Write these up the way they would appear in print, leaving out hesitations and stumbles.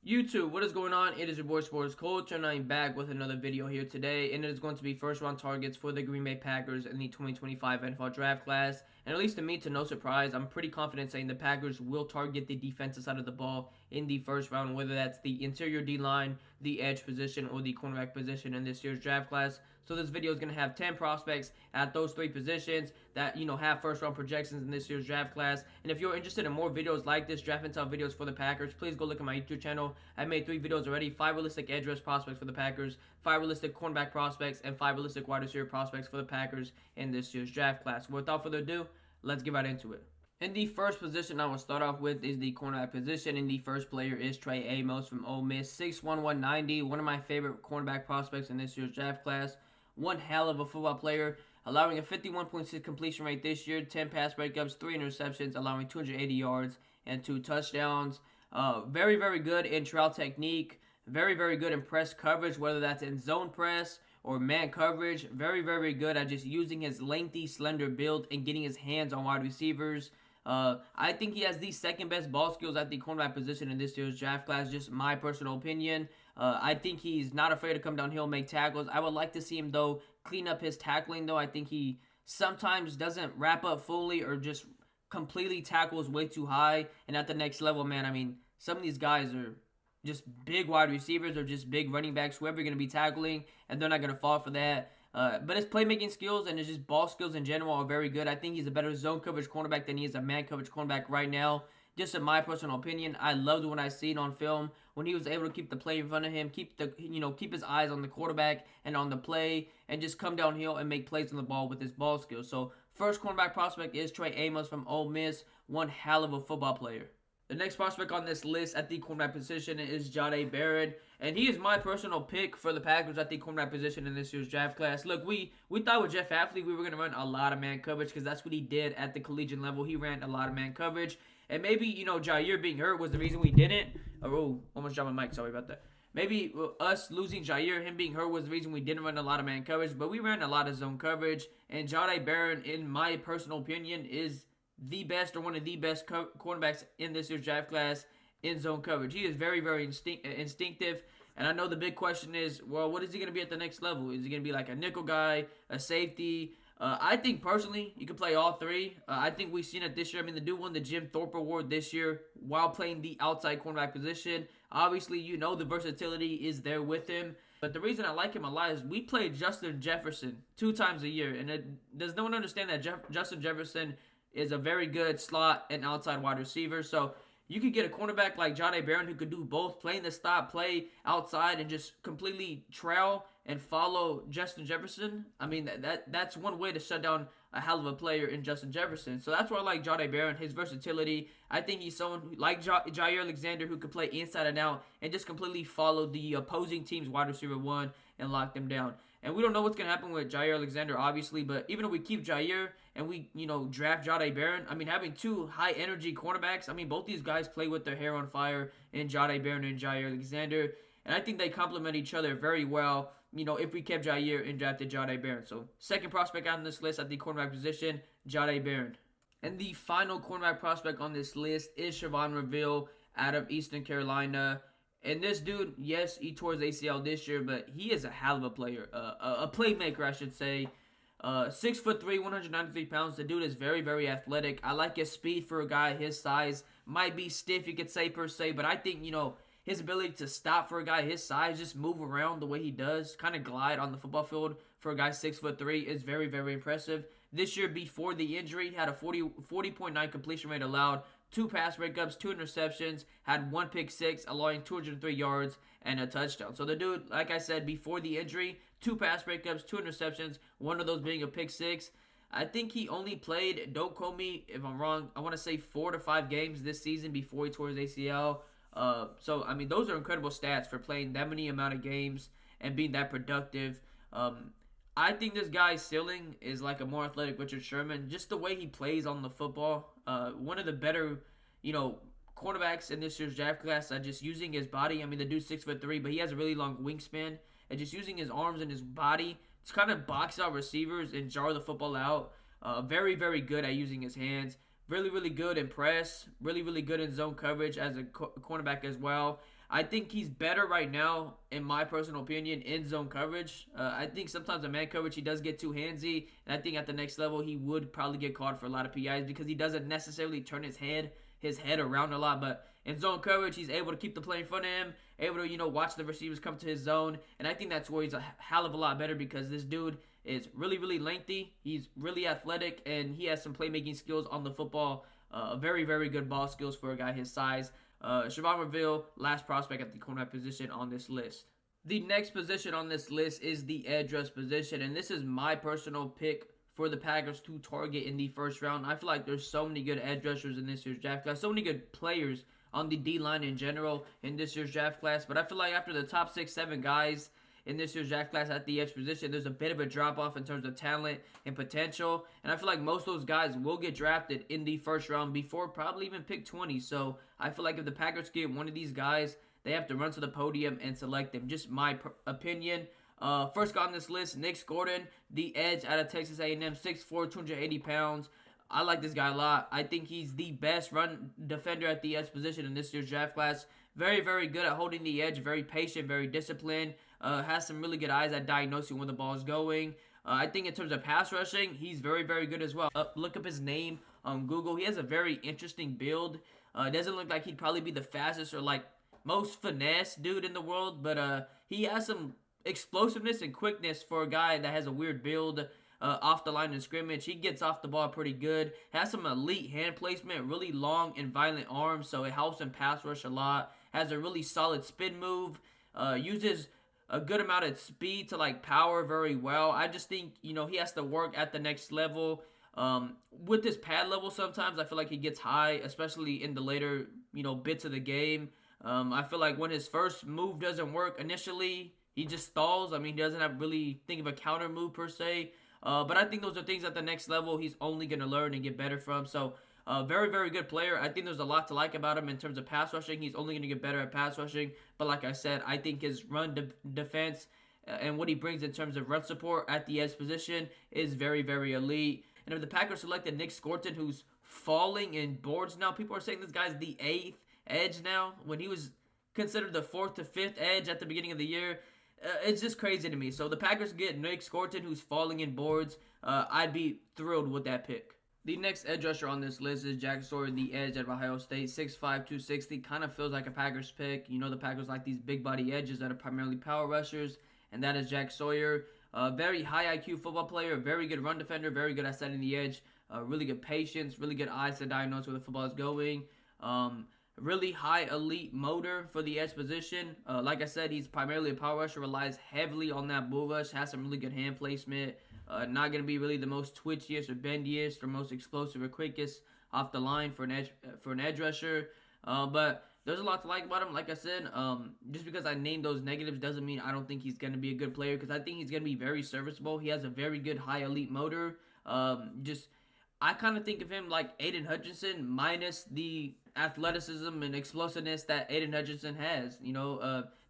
YouTube, what is going on? It is your boy Sports Coach, and I'm back with another video here today, and it is going to be first round targets for the Green Bay Packers in the 2025 NFL Draft class. And at least to me, to no surprise, I'm pretty confident saying the Packers will target the defensive side of the ball in the first round, whether that's the interior D-line, the edge position, or the cornerback position in this year's draft class. So this video is going to have 10 prospects at those three positions that, have first round projections in this year's draft class. And if you're interested in more videos like this, draft intel videos for the Packers, please go look at my YouTube channel. I made 3 videos already: 5 realistic edge rush prospects for the Packers, 5 realistic cornerback prospects, and 5 realistic wide receiver prospects for the Packers in this year's draft class. Without further ado, let's get right into it. In the first position I will start off with is the cornerback position, and the first player is Trey Amos from Ole Miss, 6'1", 190, one of my favorite cornerback prospects in this year's draft class. One hell of a football player, allowing a 51.6 completion rate this year, 10 pass breakups, 3 interceptions, allowing 280 yards and 2 touchdowns. Very, very good in trail technique, very, very good in press coverage, whether that's in zone press or man coverage. Very, very good at just using his lengthy, slender build and getting his hands on wide receivers. I think he has the second best ball skills at the cornerback position in this year's draft class, just my personal opinion. I think he's not afraid to come downhill and make tackles. I would like to see him, though, clean up his tackling, though. I think he sometimes doesn't wrap up fully or just completely tackles way too high. And at the next level, man, I mean, some of these guys are just big wide receivers or just big running backs, whoever you're going to be tackling, and they're not going to fall for that. But his playmaking skills and his just ball skills in general are very good. I think he's a better zone coverage cornerback than he is a man coverage cornerback right now. Just in my personal opinion, I loved when I seen on film when he was able to keep the play in front of him, keep his eyes on the quarterback and on the play, and just come downhill and make plays on the ball with his ball skills. So first cornerback prospect is Trey Amos from Ole Miss, one hell of a football player. The next prospect on this list at the cornerback position is Jahdae Barron, and he is my personal pick for the Packers at the cornerback position in this year's draft class. Look, we thought with Jeff Hafley we were going to run a lot of man coverage because that's what he did at the collegiate level. He ran a lot of man coverage, and maybe, Jair being hurt was the reason we didn't. Oh, almost dropped my mic. Sorry about that. Maybe us losing Jair, him being hurt, was the reason we didn't run a lot of man coverage, but we ran a lot of zone coverage, and Jahdae Barron, in my personal opinion, is the best or one of the best cornerbacks in this year's draft class in zone coverage. He is very, very instinctive. And I know the big question is, well, what is he going to be at the next level? Is he going to be like a nickel guy, a safety? I think personally, you can play all three. I think we've seen it this year. I mean, the dude won the Jim Thorpe Award this year while playing the outside cornerback position. Obviously, the versatility is there with him. But the reason I like him a lot is we play Justin Jefferson 2 times a year. And does no one understand that Justin Jefferson is a very good slot and outside wide receiver? So you could get a cornerback like Jahdae Barron who could do both, play in the stop, play outside, and just completely trail and follow Justin Jefferson. I mean, that's one way to shut down a hell of a player in Justin Jefferson. So that's why I like Jahdae Barron, his versatility. I think he's someone like Jair Alexander who could play inside and out and just completely follow the opposing team's wide receiver one and lock them down. And we don't know what's going to happen with Jair Alexander, obviously, but even if we keep Jair and we, draft Jahdae Barron, I mean, having 2 high-energy cornerbacks, I mean, both these guys play with their hair on fire in Jahdae Barron and Jair Alexander, and I think they complement each other very well, if we kept Jair and drafted Jahdae Barron. So, second prospect on this list at the cornerback position, Jahdae Barron. And the final cornerback prospect on this list is Shavon Reveal out of Eastern Carolina. And this dude, yes, he tore his ACL this year, but he is a hell of a player. A playmaker, I should say. 6'3", 193 pounds. The dude is very, very athletic. I like his speed for a guy his size. Might be stiff, you could say, per se, but I think, his ability to stop for a guy his size, just move around the way he does, kind of glide on the football field for a guy 6'3", is very, very impressive. This year, before the injury, he had a 40.9 completion rate allowed, 2 pass breakups, 2 interceptions, had 1 pick six, allowing 203 yards and a touchdown. So the dude, like I said, before the injury, 2 pass breakups, 2 interceptions, one of those being a pick six. I think he only played, don't quote me if I'm wrong, I want to say 4 to 5 games this season before he tore his ACL. So, I mean, those are incredible stats for playing that many amount of games and being that productive. I think this guy's ceiling is like a more athletic Richard Sherman. Just the way he plays on the football. One of the better, cornerbacks in this year's draft class. Just using his body. I mean, the dude's 6'3", but he has a really long wingspan. And just using his arms and his body to kind of box out receivers and jar the football out. Very, very good at using his hands. Really, really good in press. Really, really good in zone coverage as a cornerback as well. I think he's better right now, in my personal opinion, in zone coverage. I think sometimes in man coverage he does get too handsy, and I think at the next level he would probably get caught for a lot of PIs because he doesn't necessarily turn his head around a lot. But in zone coverage, he's able to keep the play in front of him, able to watch the receivers come to his zone, and I think that's where he's a hell of a lot better because this dude is really, really lengthy. He's really athletic, and he has some playmaking skills on the football. Very, very good ball skills for a guy his size. Siobhan Reveal, last prospect at the cornerback position on this list. The next position on this list is the edge rush position, and this is my personal pick for the Packers to target in the first round. I feel like there's so many good edge rushers in this year's draft class, so many good players on the D-line in general in this year's draft class, but I feel like after the top 6-7 guys in this year's draft class at the edge position, there's a bit of a drop-off in terms of talent and potential, and I feel like most of those guys will get drafted in the first round before probably even pick 20, so I feel like if the Packers get one of these guys, they have to run to the podium and select them. Just my opinion. First guy on this list, Nick Gordon, the edge out of Texas A&M, 6'4", 280 pounds. I like this guy a lot. I think he's the best run defender at the edge position in this year's draft class. Very, very good at holding the edge, very patient, very disciplined. Has some really good eyes at diagnosing where the ball is going. I think in terms of pass rushing, he's very, very good as well. Look up his name on Google. He has a very interesting build. Doesn't look like he'd probably be the fastest or like most finesse dude in the world, but he has some explosiveness and quickness for a guy that has a weird build. Off the line of scrimmage, he gets off the ball pretty good. Has some elite hand placement, really long and violent arms, so it helps him pass rush a lot. Has a really solid spin move. Uses a good amount of speed to like power very well. I just think he has to work at the next level. With his pad level, sometimes I feel like he gets high, especially in the later bits of the game. I feel like when his first move doesn't work initially, he just stalls. I mean, he doesn't have really think of a counter move per se. But I think those are things at the next level he's only going to learn and get better from. So, very, very good player. I think there's a lot to like about him in terms of pass rushing. He's only going to get better at pass rushing. But like I said, I think his run defense and what he brings in terms of run support at the edge position is very, very elite. And if the Packers selected Nick Gordon, who's falling in boards now, people are saying this guy's the 8th edge now when he was considered the 4th to 5th edge at the beginning of the year. It's just crazy to me. So the Packers get Nick Gordon, who's falling in boards. I'd be thrilled with that pick. The next edge rusher on this list is Jack Sawyer, the edge out of Ohio State, 6'5", 260. Kind of feels like a Packers pick. The Packers like these big body edges that are primarily power rushers, and that is Jack Sawyer. Very high IQ football player, very good run defender, very good at setting the edge, really good patience, really good eyes to diagnose where the football is going. Really high elite motor for the edge position. Like I said, he's primarily a power rusher, relies heavily on that bull rush, has some really good hand placement. Not going to be really the most twitchiest or bendiest or most explosive or quickest off the line for an edge rusher. But there's a lot to like about him. Like I said, just because I named those negatives doesn't mean I don't think he's going to be a good player, because I think he's going to be very serviceable. He has a very good high elite motor. I kind of think of him like Aiden Hutchinson minus the athleticism and explosiveness that Aiden Hutchinson has.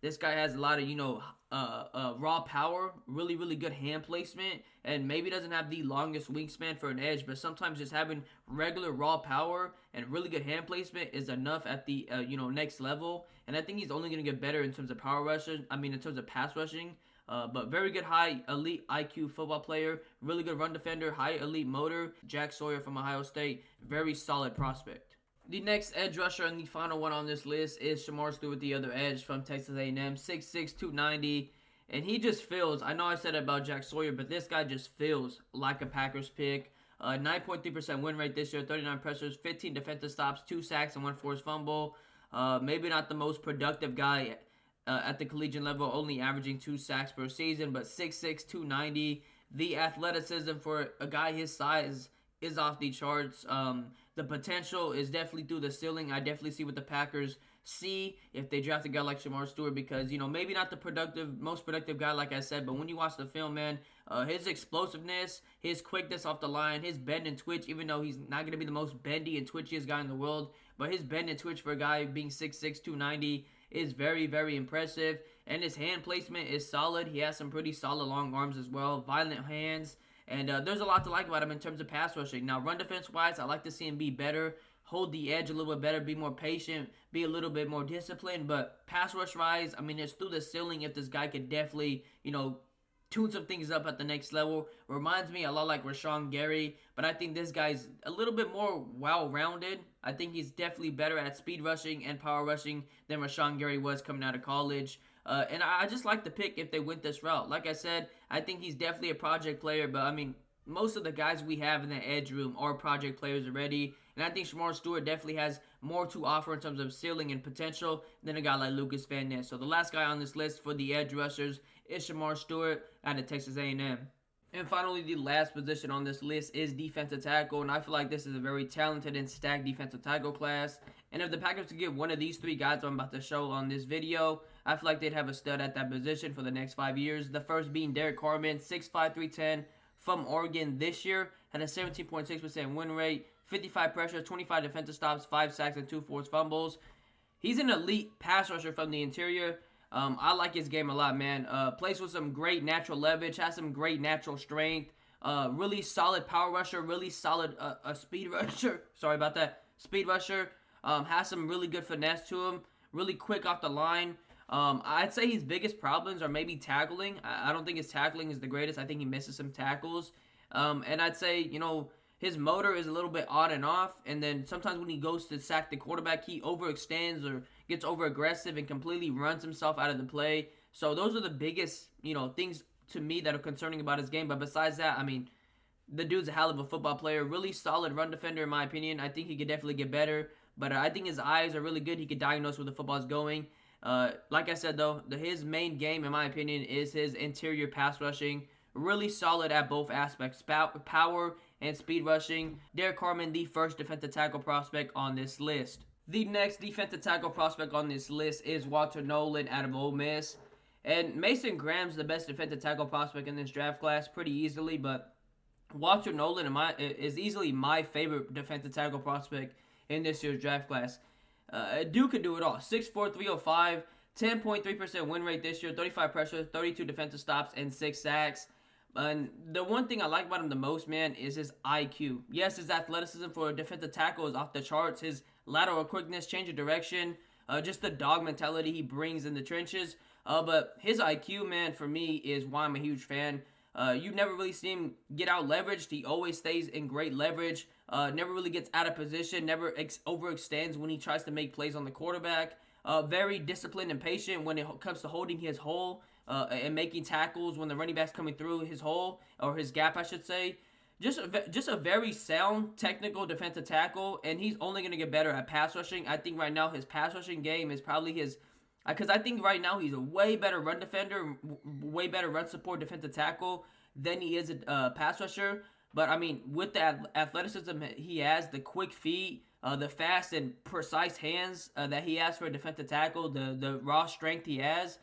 This guy has a lot of, raw power, really, really good hand placement, and maybe doesn't have the longest wingspan for an edge, but sometimes just having regular raw power and really good hand placement is enough at the, next level. And I think he's only going to get better in terms of in terms of pass rushing. But very good high elite IQ football player, really good run defender, high elite motor. Jack Sawyer from Ohio State, very solid prospect. The next edge rusher and the final one on this list is Shamar Stewart, the other edge from Texas A&M, 6'6", 290. And he just feels, I know I said it about Jack Sawyer, but this guy just feels like a Packers pick. 9.3% win rate this year, 39 pressures, 15 defensive stops, 2 sacks, and 1 forced fumble. Maybe not the most productive guy at the collegiate level, only averaging 2 sacks per season, but 6'6", 290. The athleticism for a guy his size is off the charts. The potential is definitely through the ceiling. I definitely see what the Packers see if they draft a guy like Shamar Stewart, because maybe not the most productive guy like I said, but when you watch the film, man, his explosiveness, his quickness off the line, his bend and twitch, even though he's not going to be the most bendy and twitchiest guy in the world, but his bend and twitch for a guy being 6'6", 290 is very, very impressive, and his hand placement is solid. He has some pretty solid long arms as well, violent hands, and there's a lot to like about him in terms of pass rushing. Now, run defense-wise, I like to see him be better hold the edge a little bit better, be more patient, be a little bit more disciplined. But pass rush rise, I mean, it's through the ceiling if this guy could definitely, tune some things up at the next level. Reminds me a lot like Rashawn Gary, but I think this guy's a little bit more well-rounded. I think he's definitely better at speed rushing and power rushing than Rashawn Gary was coming out of college. And I just like the pick if they went this route. Like I said, I think he's definitely a project player, but I mean, most of the guys we have in the edge room are project players already. And I think Shamar Stewart definitely has more to offer in terms of ceiling and potential than a guy like Lucas Van Ness. So the last guy on this list for the edge rushers is Shamar Stewart out of Texas A&M. And finally, the last position on this list is defensive tackle, and I feel like this is a very talented and stacked defensive tackle class. And if the Packers could get one of these three guys I'm about to show on this video, I feel like they'd have a stud at that position for the next 5 years. The first being Derek Carman, 6'5", 310, from Oregon this year, had a 17.6% win rate, 55 pressures, 25 defensive stops, 5 sacks, and 2 forced fumbles. He's an elite pass rusher from the interior. I like his game a lot, man. Plays with some great natural leverage, has some great natural strength. Really solid power rusher, really solid speed rusher. Sorry about that. Speed rusher. Has some really good finesse to him. Really quick off the line. I'd say his biggest problems are maybe tackling. I don't think his tackling is the greatest. I think he misses some tackles. And I'd say, his motor is a little bit on and off, and then sometimes when he goes to sack the quarterback, he overextends or gets over-aggressive and completely runs himself out of the play. So those are the biggest, things to me that are concerning about his game. But besides that, I mean, the dude's a hell of a football player. Really solid run defender, in my opinion. I think he could definitely get better. But I think his eyes are really good. He could diagnose where the football's going. Like I said, though, his main game, in my opinion, is his interior pass rushing. Really solid at both aspects, power and speed rushing. Derek Carman, the first defensive tackle prospect on this list. The next defensive tackle prospect on this list is Walter Nolan out of Ole Miss. And Mason Graham's the best defensive tackle prospect in this draft class pretty easily, but Walter Nolan is easily my favorite defensive tackle prospect in this year's draft class. Dude could do it all. 6'4", 305, 10.3% win rate this year, 35 pressures, 32 defensive stops, and 6 sacks. And the one thing I like about him the most, man, is his IQ. Yes, his athleticism for a defensive tackle is off the charts. His lateral quickness, change of direction, just the dog mentality he brings in the trenches. But his IQ, man, for me, is why I'm a huge fan. You never really see him get out leveraged. He always stays in great leverage. Never really gets out of position. Never overextends when he tries to make plays on the quarterback. Very disciplined and patient when it comes to holding his hole and making tackles when the running back's coming through his hole, or his gap, I should say. Just a very sound technical defensive tackle, and he's only going to get better at pass rushing. I think right now his pass rushing game is probably his, because I think right now he's a way better run defender, way better run support defensive tackle than he is a pass rusher. But I mean, with the athleticism he has, the quick feet, the fast and precise hands that he has for a defensive tackle, the raw strength he has,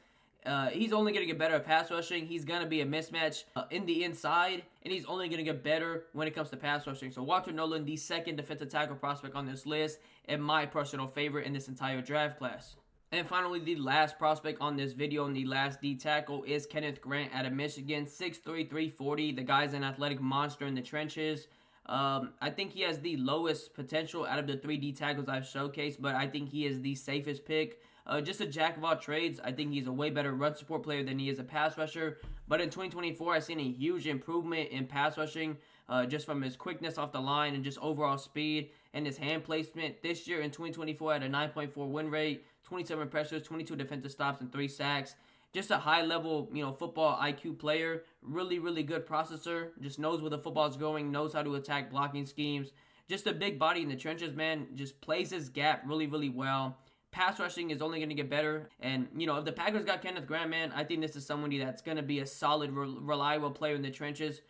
he's only going to get better at pass rushing. He's going to be a mismatch in the inside, and he's only going to get better when it comes to pass rushing. So Walter Nolan, the second defensive tackle prospect on this list, and my personal favorite in this entire draft class. And finally, the last prospect on this video and the last D tackle is Kenneth Grant out of Michigan, 6'3", 340. The guy's an athletic monster in the trenches. I think he has the lowest potential out of the 3 D tackles I've showcased, but I think he is the safest pick. Just a jack of all trades. I think he's a way better run support player than he is a pass rusher. But in 2024, I've seen a huge improvement in pass rushing, just from his quickness off the line and just overall speed and his hand placement. This year in 2024, at a 9.4 win rate, 27 pressures, 22 defensive stops, and 3 sacks. Just a high-level, football IQ player. Really, really good processor. Just knows where the football's going, knows how to attack blocking schemes. Just a big body in the trenches, man. Just plays his gap really, really well. Pass rushing is only going to get better. And, if the Packers got Kenneth Grant, man, I think this is somebody that's going to be a solid, reliable player in the trenches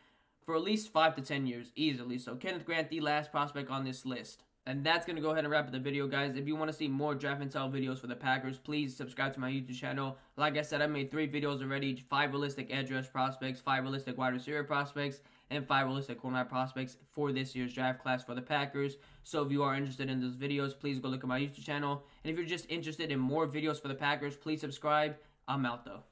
for at least 5 to 10 years, easily. So Kenneth Grant, the last prospect on this list. And that's going to go ahead and wrap up the video, guys. If you want to see more draft and sell videos for the Packers, please subscribe to my YouTube channel. Like I said, I made 3 videos already. 5 realistic edge rush prospects, 5 realistic wide receiver prospects, and 5 realistic cornerback prospects for this year's draft class for the Packers. So if you are interested in those videos, please go look at my YouTube channel. And if you're just interested in more videos for the Packers, please subscribe. I'm out, though.